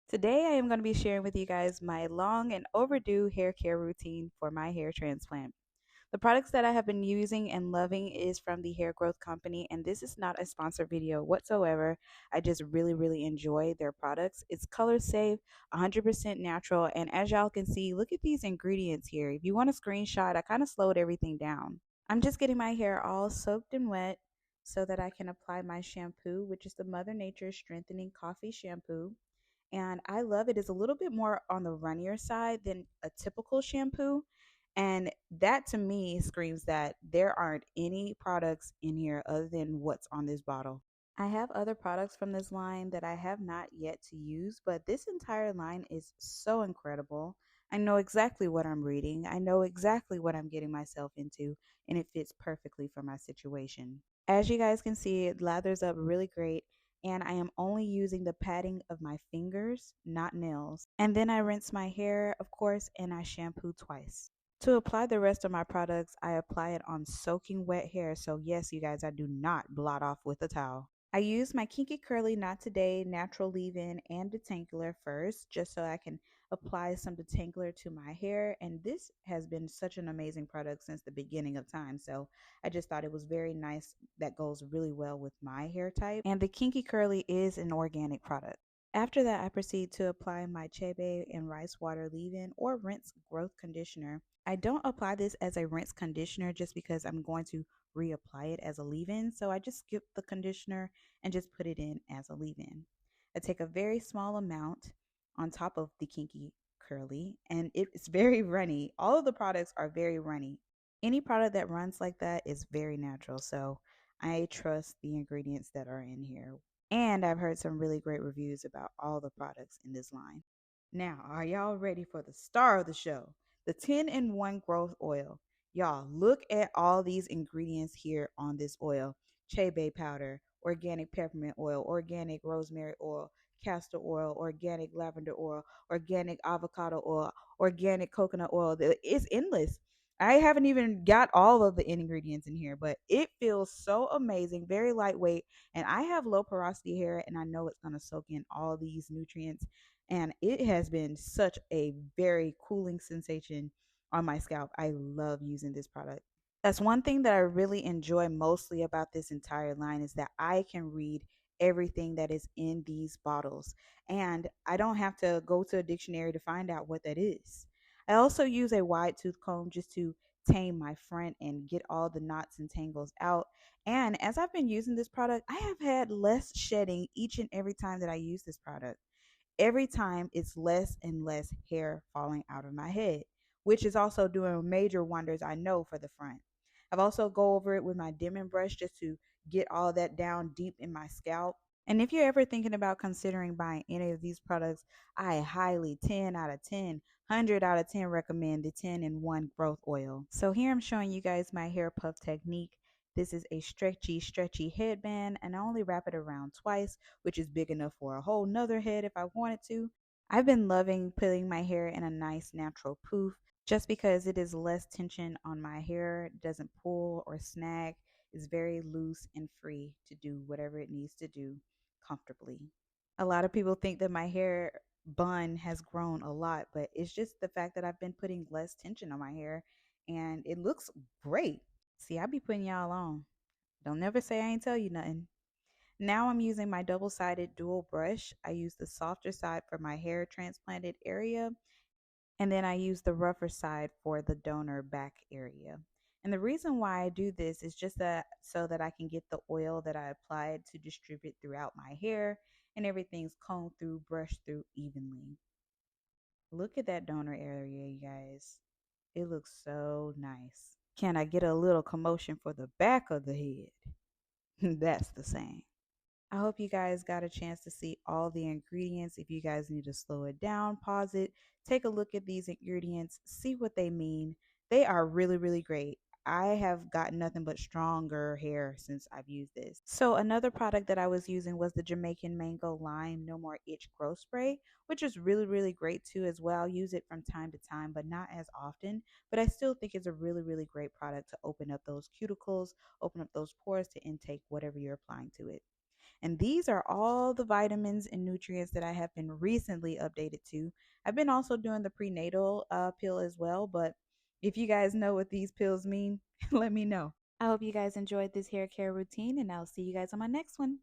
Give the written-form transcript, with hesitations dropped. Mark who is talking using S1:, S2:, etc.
S1: Today, I am going to be sharing with you guys my long and overdue hair care routine for my hair transplant. The products that I have been using and loving is from the Hair Growth Company, and this is not a sponsored video whatsoever. I just really enjoy their products. It's color safe, 100% natural, and as y'all can see, look at these ingredients here. If you want a screenshot, I kind of slowed everything down. I'm just getting my hair all soaked and wet so that I can apply my shampoo, which is the Mother Nature Strengthening Coffee Shampoo, and I love it. It's a little bit more on the runnier side than a typical shampoo. And that to me screams that there aren't any products in here other than what's on this bottle. I have other products from this line that I have not yet to use, but this entire line is so incredible. I know exactly what I'm reading. I know exactly what I'm getting myself into, and it fits perfectly for my situation. As you guys can see, it lathers up really great, and I am only using the padding of my fingers, not nails. And then I rinse my hair, of course, and I shampoo twice. To apply the rest of my products, I apply it on soaking wet hair. So yes, you guys, I do not blot off with a towel. I use my Kinky Curly Not Today natural leave-in and detangler first, just so I can apply some detangler to my hair. And this has been such an amazing product since the beginning of time. So I just thought it was very nice. That goes really well with my hair type. And the Kinky Curly is an organic product. After that, I proceed to apply my Chebe and Rice Water leave-in or rinse growth conditioner. I don't apply this as a rinse conditioner just because I'm going to reapply it as a leave-in. So I just skip the conditioner and just put it in as a leave-in. I take a very small amount on top of the Kinky Curly, and it's very runny. All of the products are very runny. Any product that runs like that is very natural, so I trust the ingredients that are in here. And I've heard some really great reviews about all the products in this line. Now, are y'all ready for the star of the show? The 10-in-1 growth oil. Y'all, look at all these ingredients here on this oil. Chebe powder, organic peppermint oil, organic rosemary oil, castor oil, organic lavender oil, organic avocado oil, organic coconut oil. It's endless. I haven't even got all of the ingredients in here, but it feels so amazing, very lightweight. And I have low porosity hair, and I know it's going to soak in all these nutrients. And it has been such a very cooling sensation on my scalp. I love using this product. That's one thing that I really enjoy mostly about this entire line is that I can read everything that is in these bottles, and I don't have to go to a dictionary to find out what that is. I also use a wide tooth comb just to tame my front and get all the knots and tangles out. And as I've been using this product, I have had less shedding each and every time that I use this product. Every time it's less and less hair falling out of my head, which is also doing major wonders, I know, for the front. I've also go over it with my dimming brush just to get all that down deep in my scalp. And if you're ever thinking about considering buying any of these products, I highly 10 out of 10, 100 out of 10 recommend the 10-in-1 growth oil. So here I'm showing you guys my hair puff technique. This is a stretchy headband, and I only wrap it around twice, which is big enough for a whole nother head if I wanted to. I've been loving putting my hair in a nice natural poof just because it is less tension on my hair, it doesn't pull or snag, it's very loose and free to do whatever it needs to do comfortably. A lot of people think that my hair bun has grown a lot, but it's just the fact that I've been putting less tension on my hair and it looks great. See, I be putting y'all on. Don't never say I ain't tell you nothing. Now I'm using my double-sided dual brush. I use the softer side for my hair transplanted area, and then I use the rougher side for the donor back area. And the reason why I do this is just that so that I can get the oil that I applied to distribute throughout my hair and everything's combed through, brushed through evenly. Look at that donor area, you guys. It looks so nice. Can I get a little commotion for the back of the head? That's the saying. I hope you guys got a chance to see all the ingredients. If you guys need to slow it down, pause it, take a look at these ingredients, see what they mean. They are really great. I have gotten nothing but stronger hair since I've used this. So another product that I was using was the Jamaican Mango Lime No More Itch Growth Spray, which is really great too as well. I use it from time to time, but not as often. But I still think it's a really great product to open up those cuticles, open up those pores to intake whatever you're applying to it. And these are all the vitamins and nutrients that I have been recently updated to. I've been also doing the prenatal pill as well, but if you guys know what these pills mean, let me know. I hope you guys enjoyed this hair care routine, and I'll see you guys on my next one.